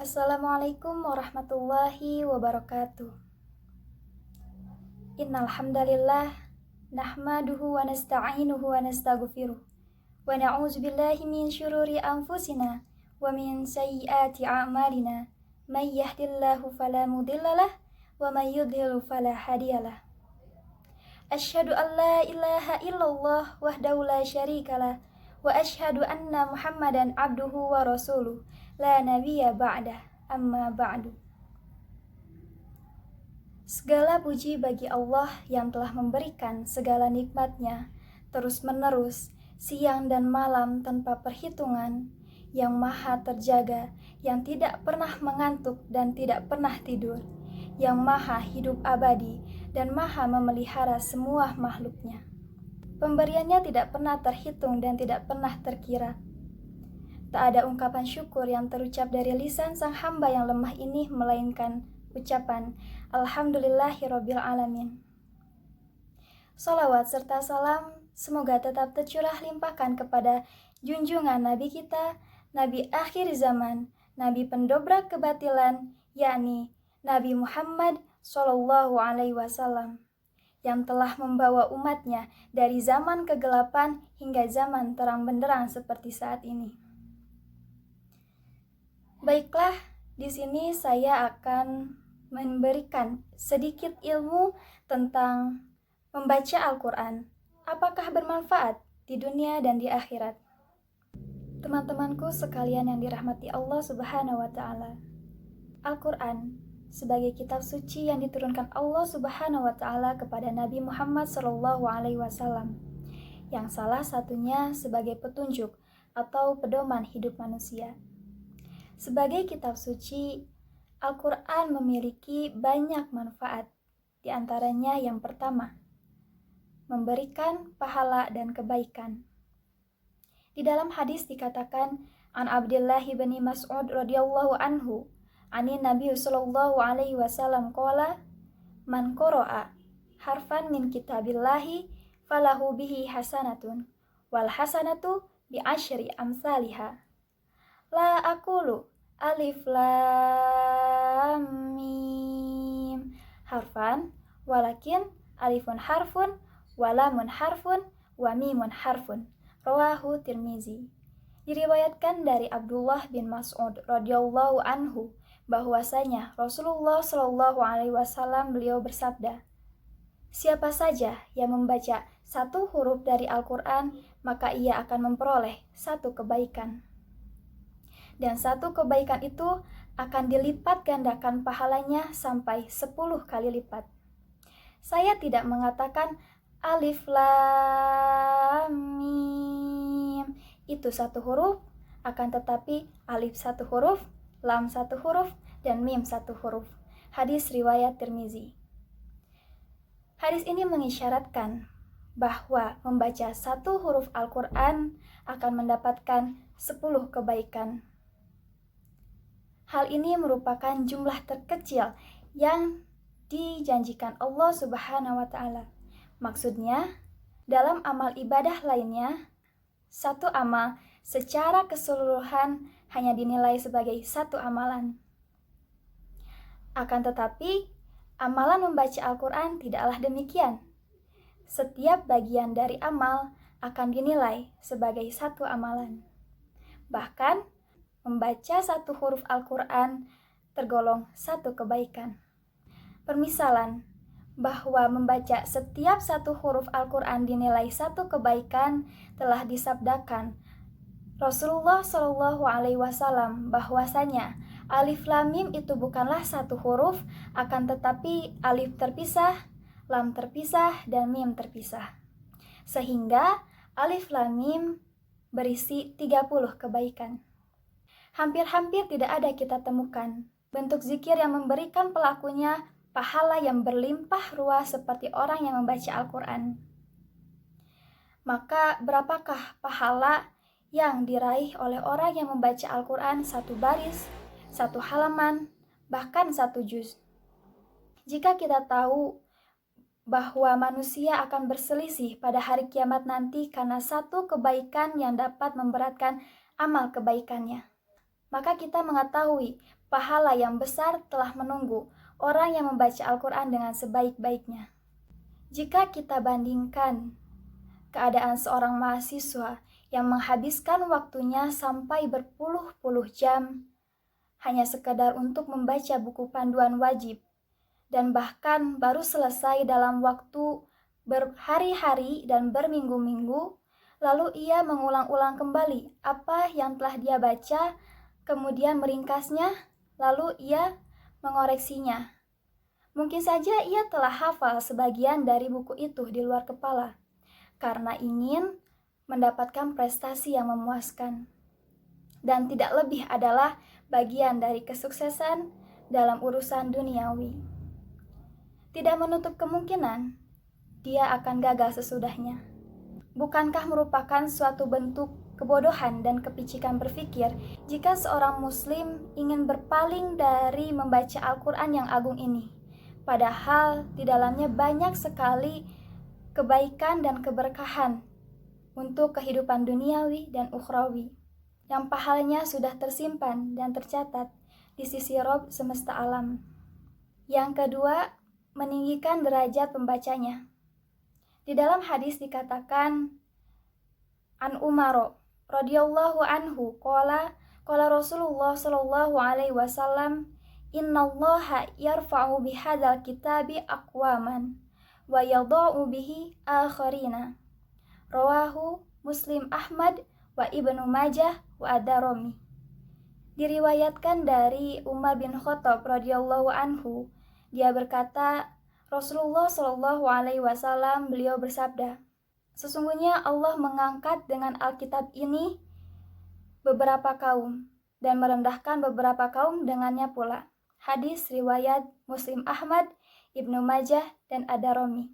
Assalamualaikum warahmatullahi wabarakatuh. Innal hamdalillah nahmaduhu wa nasta'inuhu wa nastaghfiruh wa na'udzu billahi min syururi anfusina wa min sayyiati a'malina. May yahdihillahu fala mudhillalah wa may yudhlil fala hadiyalah. Asyhadu an la ilaha illallah wahdahu la syarikalah wa asyhadu anna Muhammadan abduhu wa rasuluh la nabiyya ba'dah, amma ba'du. Segala puji bagi Allah yang telah memberikan segala nikmat-Nya terus-menerus, siang dan malam tanpa perhitungan, yang maha terjaga, yang tidak pernah mengantuk dan tidak pernah tidur, yang maha hidup abadi dan maha memelihara semua makhluk-Nya. Pemberiannya tidak pernah terhitung dan tidak pernah terkira. Tak ada ungkapan syukur yang terucap dari lisan sang hamba yang lemah ini melainkan ucapan Alhamdulillahirabbil alamin. Salawat serta salam semoga tetap tercurah limpahkan kepada junjungan Nabi kita, Nabi akhir zaman, Nabi pendobrak kebatilan, yakni Nabi Muhammad SAW, yang telah membawa umatnya dari zaman kegelapan hingga zaman terang benderang seperti saat ini. Baiklah, di sini saya akan memberikan sedikit ilmu tentang membaca Al-Quran. Apakah bermanfaat di dunia dan di akhirat? Teman-temanku sekalian yang dirahmati Allah Subhanahu wa Ta'ala, Al-Quran sebagai kitab suci yang diturunkan Allah Subhanahu wa Ta'ala kepada Nabi Muhammad SAW, yang salah satunya sebagai petunjuk atau pedoman hidup manusia. Sebagai kitab suci, Al-Quran memiliki banyak manfaat. Di antaranya yang pertama, memberikan pahala dan kebaikan. Di dalam hadis dikatakan, An Abdullah bin Mas'ud radhiyallahu anhu, Ani Nabi sallallahu alaihi wasallam qala, man qara'a harfan min kitabillahi falahu bihi hasanatun wal hasanatu bi asyri amsalihha. La aqulu alif lam mim harfan walakin alifun harfun wa lamun harfun wa mimun harfun. Rawahu Tirmizi. Diriwayatkan dari Abdullah bin Mas'ud radhiyallahu anhu bahwasanya Rasulullah Shallallahu alaihi wasallam beliau bersabda, siapa saja yang membaca satu huruf dari Al-Quran, maka ia akan memperoleh satu kebaikan. Dan satu kebaikan itu akan dilipat gandakan pahalanya sampai 10 kali lipat. Saya tidak mengatakan alif lam mim itu satu huruf, akan tetapi alif satu huruf, lam satu huruf, dan mim satu huruf. Hadis riwayat Tirmizi. Hadis ini mengisyaratkan bahwa membaca satu huruf Al-Quran akan mendapatkan 10 kebaikan. Hal ini merupakan jumlah terkecil yang dijanjikan Allah Subhanahu wa Ta'ala. Maksudnya, dalam amal ibadah lainnya, satu amal secara keseluruhan hanya dinilai sebagai satu amalan. Akan tetapi, amalan membaca Al-Quran tidaklah demikian. Setiap bagian dari amal akan dinilai sebagai satu amalan. Bahkan, membaca satu huruf Al-Quran tergolong satu kebaikan. Permisalan bahwa membaca setiap satu huruf Al-Quran dinilai satu kebaikan telah disabdakan Rasulullah Shallallahu alaihi wasallam bahwasanya alif lam mim itu bukanlah satu huruf, akan tetapi alif terpisah, lam terpisah, dan mim terpisah. Sehingga alif lam mim berisi 30 kebaikan. Hampir-hampir tidak ada kita temukan bentuk zikir yang memberikan pelakunya pahala yang berlimpah ruah seperti orang yang membaca Al-Quran. Maka berapakah pahala yang diraih oleh orang yang membaca Al-Quran satu baris, satu halaman, bahkan satu juz? Jika kita tahu bahwa manusia akan berselisih pada hari kiamat nanti karena satu kebaikan yang dapat memberatkan amal kebaikannya, maka kita mengetahui pahala yang besar telah menunggu orang yang membaca Al-Quran dengan sebaik-baiknya. Jika kita bandingkan keadaan seorang mahasiswa yang menghabiskan waktunya sampai berpuluh-puluh jam hanya sekedar untuk membaca buku panduan wajib, dan bahkan baru selesai dalam waktu berhari-hari dan berminggu-minggu, lalu ia mengulang-ulang kembali apa yang telah dia baca, kemudian meringkasnya, lalu ia mengoreksinya. Mungkin saja ia telah hafal sebagian dari buku itu di luar kepala, karena ingin mendapatkan prestasi yang memuaskan. Dan tidak lebih adalah bagian dari kesuksesan dalam urusan duniawi. Tidak menutup kemungkinan dia akan gagal sesudahnya. Bukankah merupakan suatu bentuk kebodohan dan kepicikan berpikir jika seorang muslim ingin berpaling dari membaca Al-Quran yang agung ini, padahal di dalamnya banyak sekali kebaikan dan keberkahan untuk kehidupan duniawi dan ukhrawi, yang pahalanya sudah tersimpan dan tercatat di sisi Rabb semesta alam. Yang kedua, meninggikan derajat pembacanya. Di dalam hadis dikatakan, An Umar radhiyallahu anhu qala Rasulullah sallallahu alaihi wasallam, innallaha yarfa'u bihadzal kitabi aqwaman wa yadha'u bihi akharina. Rawahu Muslim, Ahmad, wa Ibnu Majah, wa Ad-Darimi. Diriwayatkan dari Umar bin Khattab radhiyallahu anhu, dia berkata, Rasulullah Shallallahu alaihi wasallam beliau bersabda, sesungguhnya Allah mengangkat dengan Alkitab ini beberapa kaum dan merendahkan beberapa kaum dengannya pula. Hadis riwayat Muslim, Ahmad, Ibnu Majah, dan Ad-Darimi.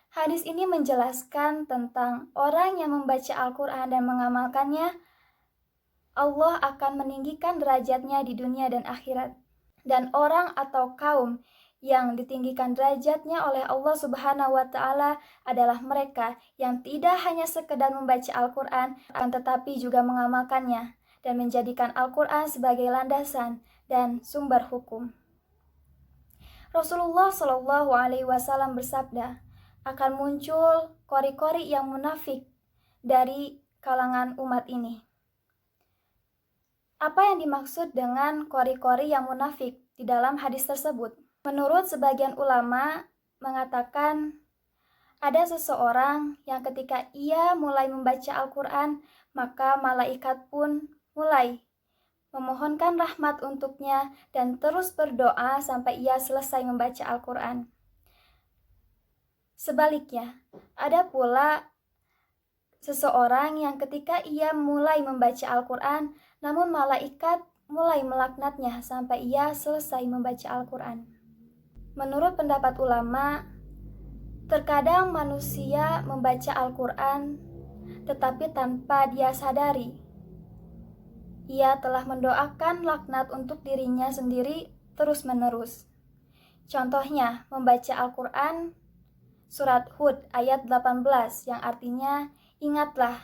Hadis ini menjelaskan tentang orang yang membaca Al-Quran dan mengamalkannya, Allah akan meninggikan derajatnya di dunia dan akhirat. Dan orang atau kaum yang ditinggikan derajatnya oleh Allah Subhanahu wa Ta'ala adalah mereka yang tidak hanya sekedar membaca Al-Quran, akan tetapi juga mengamalkannya dan menjadikan Al-Quran sebagai landasan dan sumber hukum. Rasulullah Shallallahu alaihi wasallam bersabda, akan muncul kori-kori yang munafik dari kalangan umat ini. Apa yang dimaksud dengan kori-kori yang munafik di dalam hadis tersebut? Menurut sebagian ulama mengatakan ada seseorang yang ketika ia mulai membaca Al-Quran, maka malaikat pun mulai memohonkan rahmat untuknya dan terus berdoa sampai ia selesai membaca Al-Quran. Sebaliknya, ada pula seseorang yang ketika ia mulai membaca Al-Quran, namun malaikat mulai melaknatnya sampai ia selesai membaca Al-Quran. Menurut pendapat ulama, terkadang manusia membaca Al-Quran tetapi tanpa dia sadari, ia telah mendoakan laknat untuk dirinya sendiri terus-menerus. Contohnya, membaca Al-Quran surat Hud ayat 18 yang artinya, ingatlah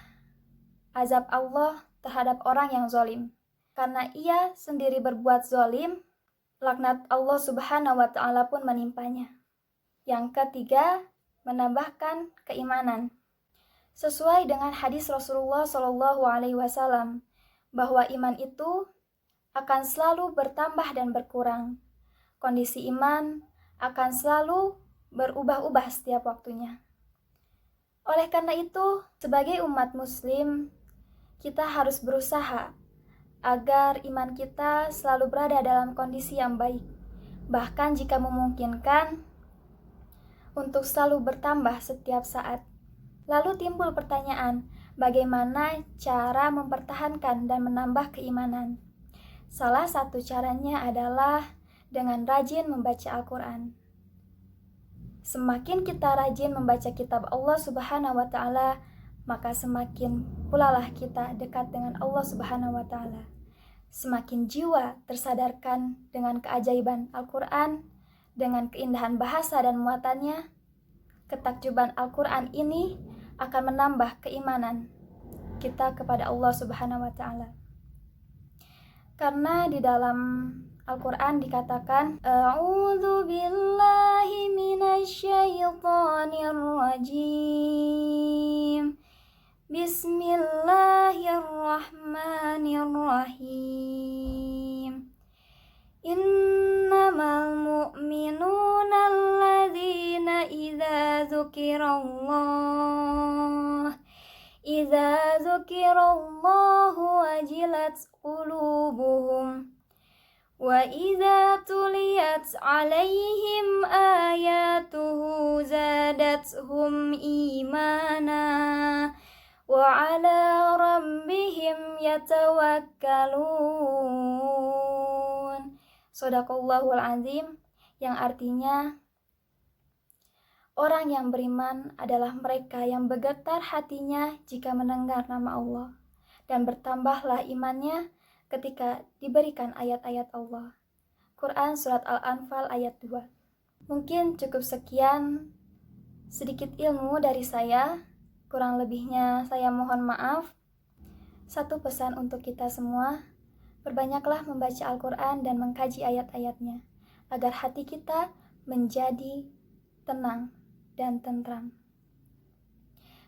azab Allah terhadap orang yang zalim. Karena ia sendiri berbuat zalim, laknat Allah Subhanahu wa Ta'ala pun menimpanya. Yang ketiga, menambahkan keimanan. Sesuai dengan hadis Rasulullah Shallallahu alaihi wasallam bahwa iman itu akan selalu bertambah dan berkurang. Kondisi iman akan selalu berubah-ubah setiap waktunya. Oleh karena itu, sebagai umat muslim, kita harus berusaha agar iman kita selalu berada dalam kondisi yang baik. Bahkan jika memungkinkan, untuk selalu bertambah setiap saat. Lalu timbul pertanyaan, bagaimana cara mempertahankan dan menambah keimanan? Salah satu caranya adalah dengan rajin membaca Al-Quran. Semakin kita rajin membaca kitab Allah Subhanahu wa Ta'ala, maka semakin pula lah kita dekat dengan Allah Subhanahu wa Ta'ala. Semakin jiwa tersadarkan dengan keajaiban Al-Quran, dengan keindahan bahasa dan muatannya, ketakjuban Al-Quran ini akan menambah keimanan kita kepada Allah Subhanahu wa Ta'ala. Karena di dalam Al-Quran dikatakan A'udzu billahi minasyaitonir rajim. Bismillahirrahmanirrahim. Innamal mu'minuna alladzina idza dzukirallahu wajilat qulubuhum wa idza tuliyat alaihim ayatuhu zadatuhum imana wa ala rabbihim yatawakkalun. Shadaqallahul azim, yang artinya orang yang beriman adalah mereka yang bergetar hatinya jika mendengar nama Allah, dan bertambahlah imannya ketika diberikan ayat-ayat Allah. Quran Surat Al-Anfal ayat 2. Mungkin cukup sekian sedikit ilmu dari saya. Kurang lebihnya saya mohon maaf. Satu pesan untuk kita semua, perbanyaklah membaca Al-Quran dan mengkaji ayat-ayatnya, agar hati kita menjadi tenang dan tentram.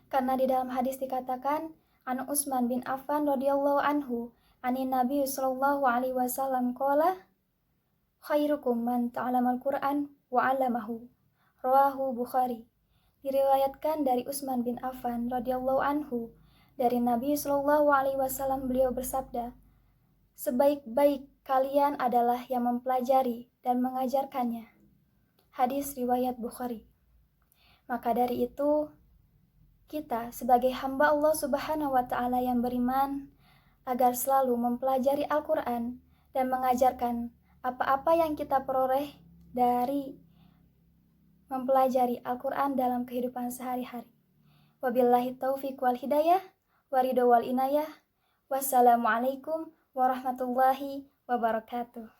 Karena di dalam hadis dikatakan, An Utsman bin Affan radhiyallahu anhu, anin Nabi sallallahu alaihi wasallam qala, khairukum man ta'allamal Qur'an wa 'allamahu. Rawahu Bukhari. Diriwayatkan dari Utsman bin Affan radhiyallahu anhu, dari Nabi sallallahu alaihi wasallam, beliau bersabda, sebaik-baik kalian adalah yang mempelajari dan mengajarkannya. Hadis riwayat Bukhari. Maka dari itu, kita sebagai hamba Allah Subhanahu wa Ta'ala yang beriman, agar selalu mempelajari Al-Quran dan mengajarkan apa-apa yang kita peroleh dari mempelajari Al-Quran dalam kehidupan sehari-hari. Wabillahi taufiq wal hidayah, waridho wal inayah. Wassalamualaikum warahmatullahi wabarakatuh.